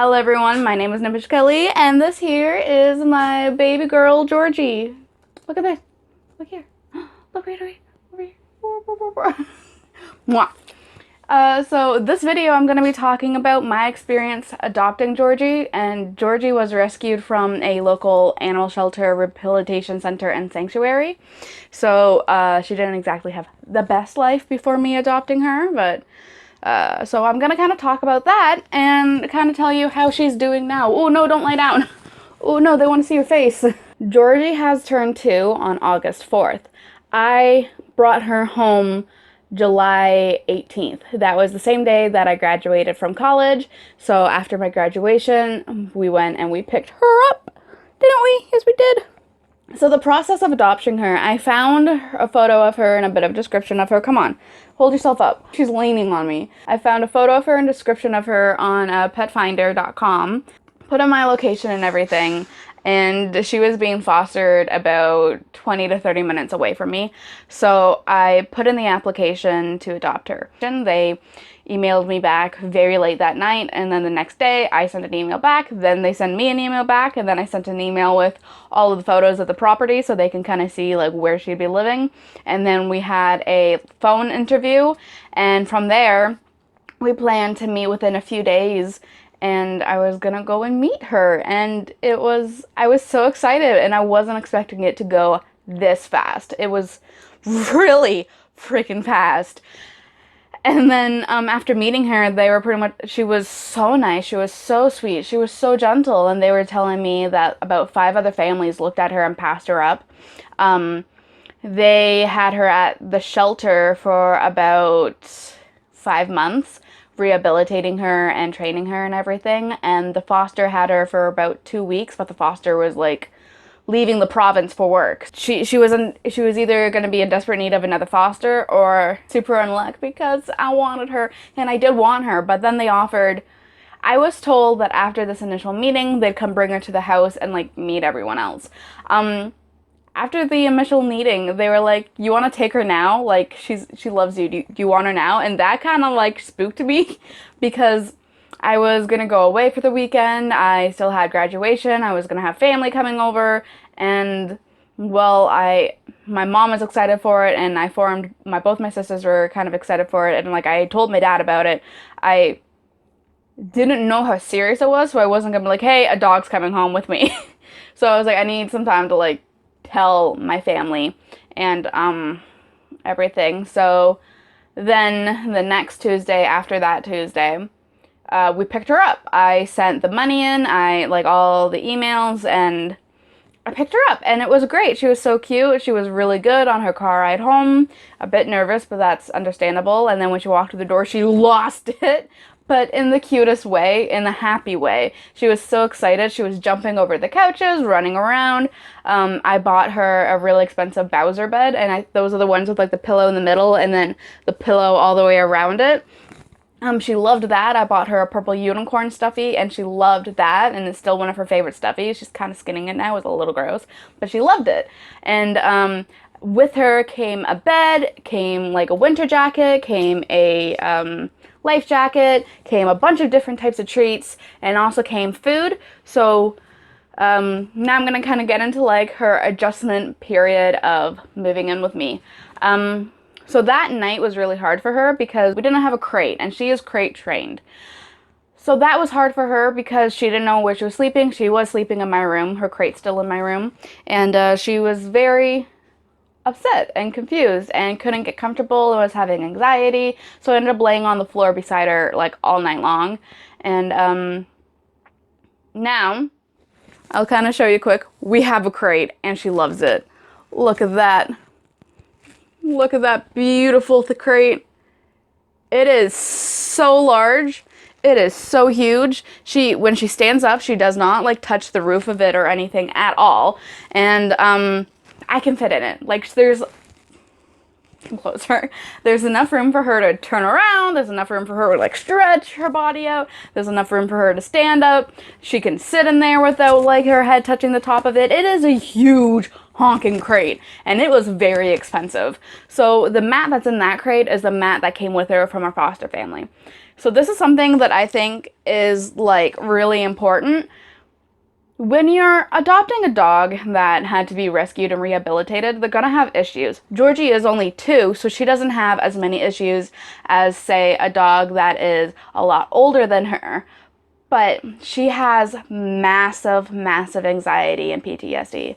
Hello everyone, my name is Nymphish Kelly, and this here is my baby girl, Georgie. Look at this. Look here. Look right away. Over here. Mwah. So this video I'm going to be talking about my experience adopting Georgie, and Georgie was rescued from a local animal shelter, rehabilitation center, and sanctuary. So she didn't exactly have the best life before me adopting her, but so I'm going to kind of talk about that and kind of tell you how she's doing now. Oh no, don't lie down. Oh no, they want to see your face. Georgie has turned 2 on August 4th. I brought her home July 18th. That was the same day that I graduated from college. So after my graduation, we went and we picked her up. Didn't we? Yes, we did. So the process of adopting her, I found a photo of her and a bit of description of her. Come on, hold yourself up. She's leaning on me. I found a photo of her and description of her on petfinder.com. Put in my location and everything, and she was being fostered about 20 to 30 minutes away from me. So I put in the application to adopt her. And they emailed me back very late that night, and then the next day I sent an email back, then they sent me an email back, and then I sent an email with all of the photos of the property so they can kind of see like where she'd be living. And then we had a phone interview, and from there we planned to meet within a few days, and I was gonna go and meet her, and I was so excited, and I wasn't expecting it to go this fast. It was really freaking fast. And then after meeting her, they were pretty much, she was so nice, she was so sweet, she was so gentle, and they were telling me that about 5 other families looked at her and passed her up. They had her at the shelter for about 5 months, rehabilitating her and training her and everything, and the foster had her for about 2 weeks, but the foster was like leaving the province for work. She was either going to be in desperate need of another foster or super in luck, because I wanted her, and I did want her, but then they offered, I was told that after this initial meeting they'd come bring her to the house and like meet everyone else. After the initial meeting, they were like, you want to take her now? Like, she loves you. Do you want her now? And that kind of like spooked me, because I was going to go away for the weekend. I still had graduation. I was going to have family coming over. And, well, my mom was excited for it, and both my sisters were kind of excited for it. And, like, I told my dad about it. I didn't know how serious it was, so I wasn't going to be like, hey, a dog's coming home with me. So I was like, I need some time to, like, tell my family and everything. So then the next Tuesday, after that Tuesday, we picked her up. I sent the money in, like all the emails, and I picked her up, and it was great. She was so cute. She was really good on her car ride home. A bit nervous, but that's understandable. And then when she walked through the door, she lost it, but in the cutest way, in the happy way. She was so excited. She was jumping over the couches, running around. I bought her a really expensive Bowser bed, and those are the ones with like the pillow in the middle and then the pillow all the way around it. She loved that. I bought her a purple unicorn stuffy, and she loved that, and it's still one of her favorite stuffies. She's kind of skinning it now. It was a little gross, but she loved it. And with her came a bed, came like a winter jacket, came a life jacket, came a bunch of different types of treats, and also came food. So now I'm going to kind of get into like her adjustment period of moving in with me. So that night was really hard for her because we didn't have a crate, and she is crate trained. So that was hard for her because she didn't know where she was sleeping. She was sleeping in my room, her crate's still in my room, and she was very upset and confused and couldn't get comfortable and was having anxiety. So I ended up laying on the floor beside her like all night long. And now I'll kind of show you quick. We have a crate, and she loves it. Look at that. Look at that beautiful crate. It is so large. It is so huge. When she stands up, she does not like touch the roof of it or anything at all. And I can fit in it. Like come closer. There's enough room for her to turn around. There's enough room for her to like stretch her body out. There's enough room for her to stand up. She can sit in there without like her head touching the top of it. It is a huge honking crate, and it was very expensive. So the mat that's in that crate is the mat that came with her from our foster family. So this is something that I think is like really important. When you're adopting a dog that had to be rescued and rehabilitated, they're gonna have issues. Georgie is only 2, so she doesn't have as many issues as, say, a dog that is a lot older than her. But she has massive, massive anxiety and PTSD,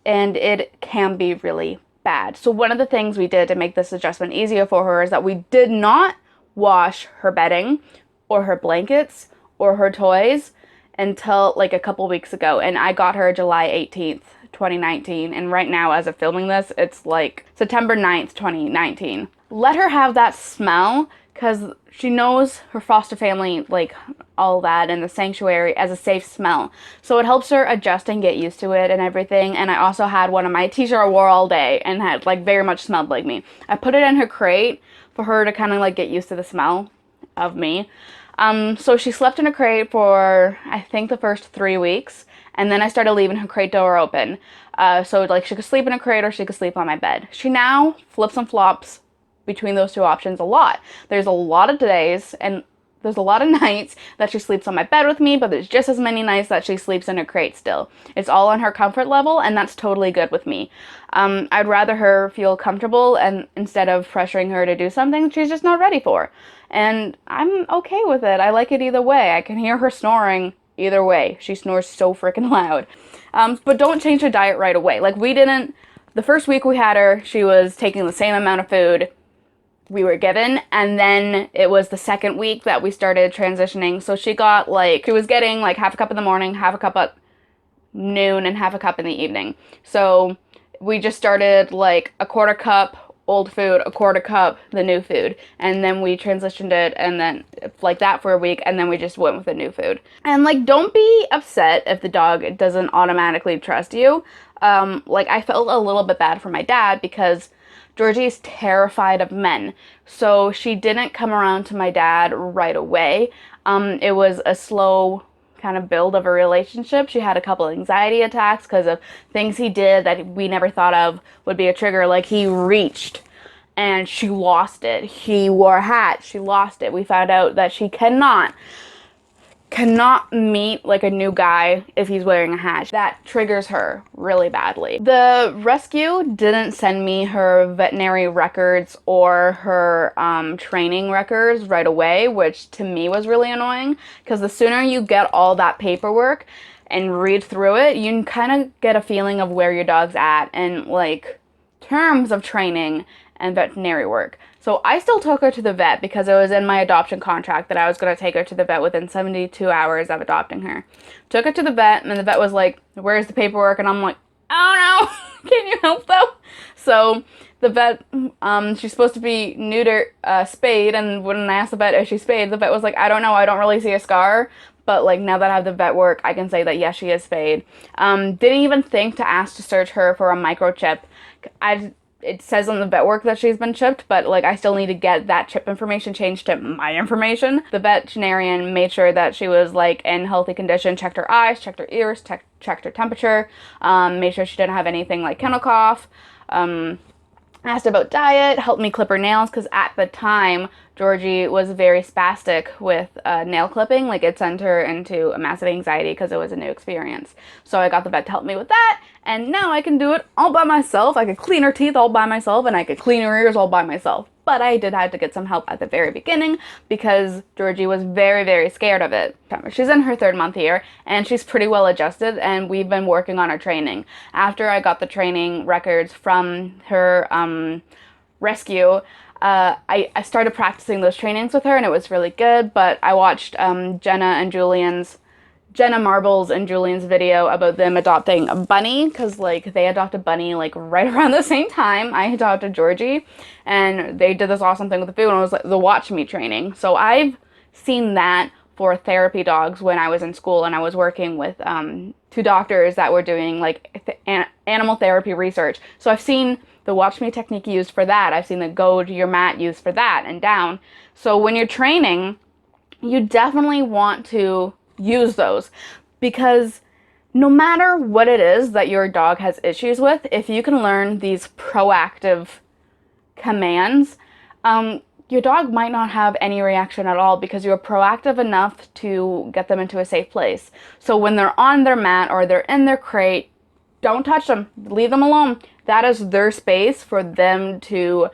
and it can be really bad. So one of the things we did to make this adjustment easier for her is that we did not wash her bedding or her blankets or her toys until like a couple weeks ago, and I got her July 18th, 2019, and right now as of filming this, it's like September 9th, 2019. Let her have that smell, because she knows her foster family, like all that, and the sanctuary as a safe smell. So it helps her adjust and get used to it and everything. And I also had one of my t-shirts I wore all day and had like very much smelled like me. I put it in her crate for her to kind of like get used to the smell of me. So she slept in a crate for, I think, the first 3 weeks, and then I started leaving her crate door open. So like she could sleep in a crate or she could sleep on my bed. She now flips and flops between those two options a lot. There's a lot of days and there's a lot of nights that she sleeps on my bed with me, but there's just as many nights that she sleeps in a crate still. It's all on her comfort level, and that's totally good with me. I'd rather her feel comfortable, and instead of pressuring her to do something she's just not ready for. And I'm okay with it. I like it either way. I can hear her snoring either way. She snores so freaking loud. But don't change her diet right away. Like, we didn't, the first week we had her, she was taking the same amount of food we were given, and then it was the second week that we started transitioning. So she got like, she was getting like half a cup in the morning, half a cup at noon, and half a cup in the evening. So we just started like a quarter cup old food, a quarter cup the new food, and then we transitioned it, and then like that for a week, and then we just went with the new food. And like, don't be upset if the dog doesn't automatically trust you. Like, I felt a little bit bad for my dad because Georgie is terrified of men, so she didn't come around to my dad right away. It was a slow kind of build of a relationship. She had a couple anxiety attacks because of things he did that we never thought of would be a trigger. Like, he reached and she lost it. He wore a hat, she lost it. We found out that she cannot meet like a new guy if he's wearing a hat. That triggers her really badly. The rescue didn't send me her veterinary records or her training records right away, which to me was really annoying, because the sooner you get all that paperwork and read through it, you can kind of get a feeling of where your dog's at and like terms of training and veterinary work. So I still took her to the vet because it was in my adoption contract that I was going to take her to the vet within 72 hours of adopting her. Took her to the vet, and the vet was like, "Where's the paperwork?" And I'm like, "I don't know. Can you help though?" So the vet, she's supposed to be neuter, spayed, and when I asked the vet if she's spayed, the vet was like, "I don't know. I don't really see a scar." But like, now that I have the vet work, I can say that yes, she is spayed. Didn't even think to ask to search her for a microchip. It says on the vet work that she's been chipped, but like, I still need to get that chip information changed to my information. The veterinarian made sure that she was like in healthy condition, checked her eyes, checked her ears, checked her temperature, made sure she didn't have anything like kennel cough, asked about diet, helped me clip her nails, because at the time Georgie was very spastic with nail clipping. Like, it sent her into a massive anxiety because it was a new experience. So I got the vet to help me with that, and now I can do it all by myself. I could clean her teeth all by myself, and I could clean her ears all by myself. But I did have to get some help at the very beginning because Georgie was very, very scared of it. She's in her 3rd month here, and she's pretty well adjusted, and we've been working on her training. After I got the training records from her rescue, I started practicing those trainings with her, and it was really good. But I watched Jenna Marbles and Julian's video about them adopting a bunny, because like, they adopted Bunny like right around the same time I adopted Georgie, and they did this awesome thing with the food, and it was like the watch me training. So I've seen that for therapy dogs when I was in school, and I was working with 2 doctors that were doing like animal therapy research. So I've seen the watch me technique used for that. I've seen the go to your mat used for that and down. So when you're training, you definitely want to use those, because no matter what it is that your dog has issues with, if you can learn these proactive commands, your dog might not have any reaction at all because you're proactive enough to get them into a safe place. So when they're on their mat or they're in their crate, don't touch them. Leave them alone. That is their space for them to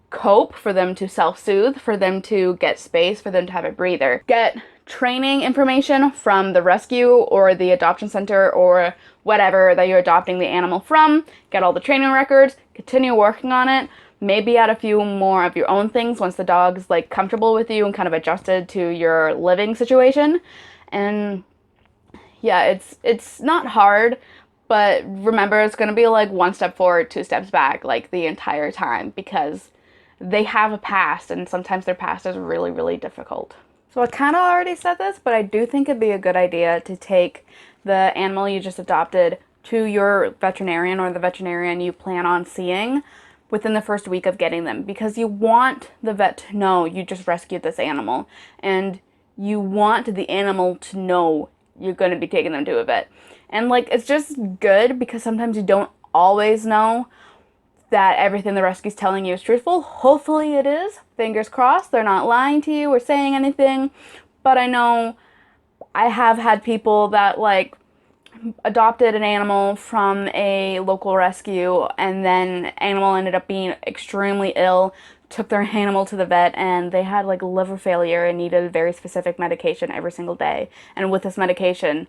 cope, for them to self-soothe, for them to get space, for them to have a breather. Get training information from the rescue or the adoption center or whatever that you're adopting the animal from. Get all the training records, continue working on it. Maybe add a few more of your own things once the dog's like comfortable with you and kind of adjusted to your living situation. And yeah, it's not hard, but remember it's going to be like one step forward, two steps back, like the entire time, because they have a past and sometimes their past is really, really difficult. So I kind of already said this, but I do think it'd be a good idea to take the animal you just adopted to your veterinarian or the veterinarian you plan on seeing within the first week of getting them, because you want the vet to know you just rescued this animal and you want the animal to know you're going to be taking them to a vet. And like, it's just good because sometimes you don't always know that everything the rescue's telling you is truthful. Hopefully it is. Fingers crossed they're not lying to you or saying anything. But I know I have had people that like adopted an animal from a local rescue and then animal ended up being extremely ill, took their animal to the vet, and they had like liver failure and needed a very specific medication every single day. And with this medication,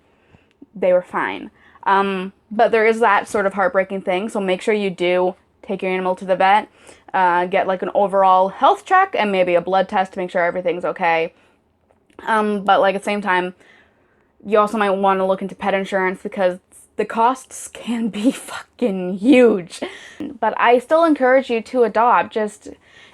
they were fine. But there is that sort of heartbreaking thing, so make sure you do take your animal to the vet, get like an overall health check and maybe a blood test to make sure everything's okay. But like at the same time, you also might want to look into pet insurance because the costs can be fucking huge. But I still encourage you to adopt.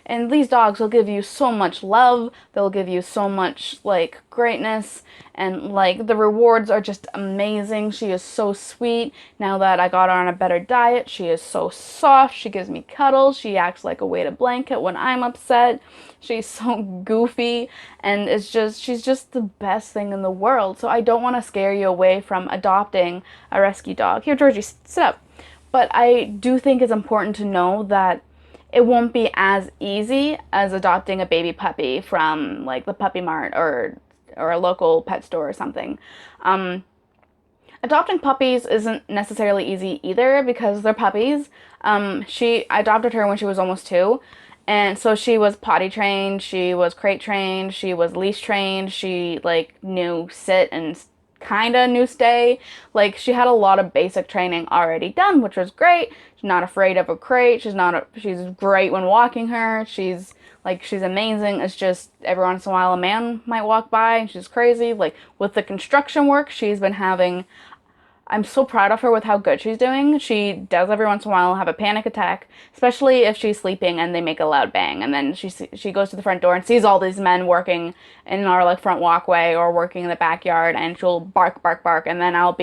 And these dogs will give you so much love. They'll give you so much like greatness, and like the rewards are just amazing. She is so sweet. Now that I got her on a better diet, she is so soft. She gives me cuddles. She acts like a weighted blanket when I'm upset. She's so goofy, and she's just the best thing in the world. So I don't want to scare you away from adopting a rescue dog. Here, Georgie, sit up. But I do think it's important to know that it won't be as easy as adopting a baby puppy from like the Puppy Mart or a local pet store or something. Adopting puppies isn't necessarily easy either because they're puppies. I adopted her when she was almost 2. And so she was potty trained, she was crate trained, she was leash trained, she like knew sit and kind of knew stay. Like she had a lot of basic training already done, which was great. She's not afraid of a crate. She's great when walking her. She's amazing. It's just every once in a while a man might walk by and she's crazy. Like with the construction work she's been having, I'm so proud of her with how good she's doing. She does every once in a while have a panic attack, especially if she's sleeping and they make a loud bang. And then she goes to the front door and sees all these men working in our like front walkway or working in the backyard, and she'll bark, bark, bark. And then I'll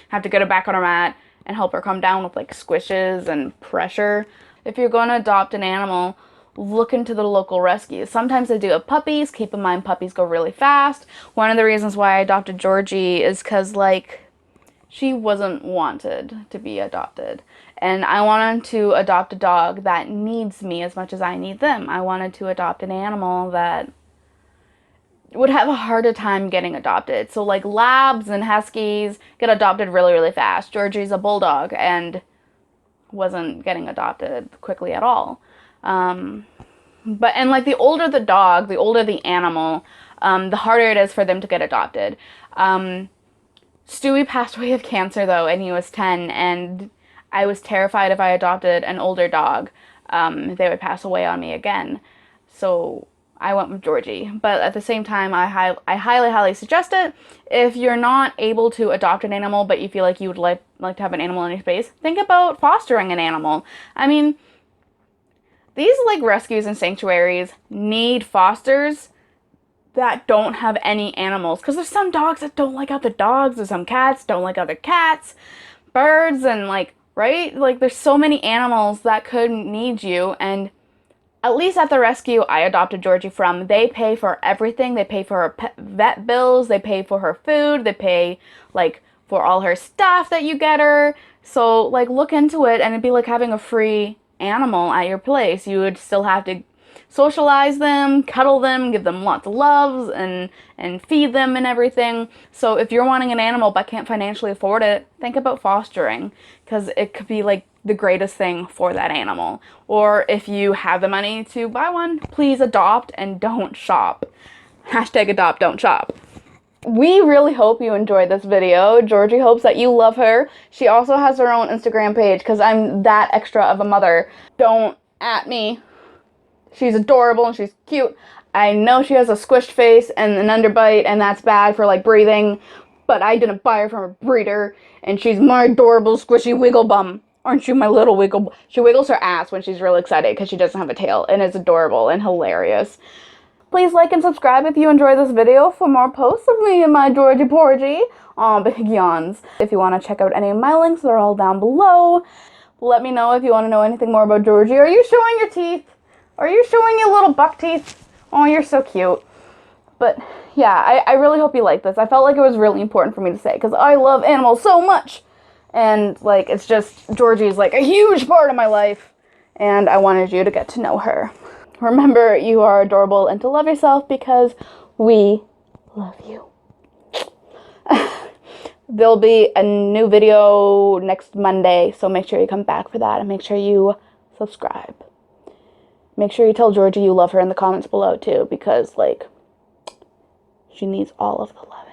have to get her back on her mat and help her calm down with like squishes and pressure. If you're going to adopt an animal, look into the local rescues. Sometimes they do have puppies. Keep in mind puppies go really fast. One of the reasons why I adopted Georgie is because like she wasn't wanted to be adopted. And I wanted to adopt a dog that needs me as much as I need them. I wanted to adopt an animal that would have a harder time getting adopted. So like labs and huskies get adopted really, really fast. Georgie's a bulldog and wasn't getting adopted quickly at all. And like the older the dog, the older the animal, the harder it is for them to get adopted. Stewie passed away of cancer though, and he was 10, and I was terrified if I adopted an older dog, they would pass away on me again. So I went with Georgie. But at the same time, I highly, highly suggest it. If you're not able to adopt an animal, but you feel like you would like to have an animal in your space, think about fostering an animal. I mean, these like rescues and sanctuaries need fosters that don't have any animals, because there's some dogs that don't like other dogs, there's some cats don't like other cats, birds, and like, right? Like there's so many animals that could need you. And at least at the rescue I adopted Georgie from, they pay for everything. They pay for her vet bills, they pay for her food, they pay like for all her stuff that you get her. So like look into it, and it'd be like having a free animal at your place. You would still have to socialize them, cuddle them, give them lots of loves, and feed them and everything. So if you're wanting an animal but can't financially afford it, think about fostering, because it could be like the greatest thing for that animal. Or if you have the money to buy one, please adopt and don't shop. Hashtag adopt, don't shop. We really hope you enjoyed this video. Georgie hopes that you love her. She also has her own Instagram page, because I'm that extra of a mother. Don't at me. She's adorable and she's cute. I know she has a squished face and an underbite, and that's bad for like breathing, but I didn't buy her from a breeder, and she's my adorable squishy wiggle bum. Aren't you my little wiggle? She wiggles her ass when she's really excited because she doesn't have a tail, and it's adorable and hilarious. Please like and subscribe if you enjoyed this video for more posts of me and my Georgie Porgy. Big yawns. If you want to check out any of my links, they're all down below. Let me know if you want to know anything more about Georgie. Are you showing your teeth? Are you showing your little buck teeth? Oh, you're so cute. But yeah, I really hope you like this. I felt like it was really important for me to say, because I love animals so much. And like, it's just, Georgie is like a huge part of my life. And I wanted you to get to know her. Remember, you are adorable and to love yourself, because we love you. There'll be a new video next Monday, so make sure you come back for that, and make sure you subscribe. Make sure you tell Georgie you love her in the comments below too, because like, she needs all of the love.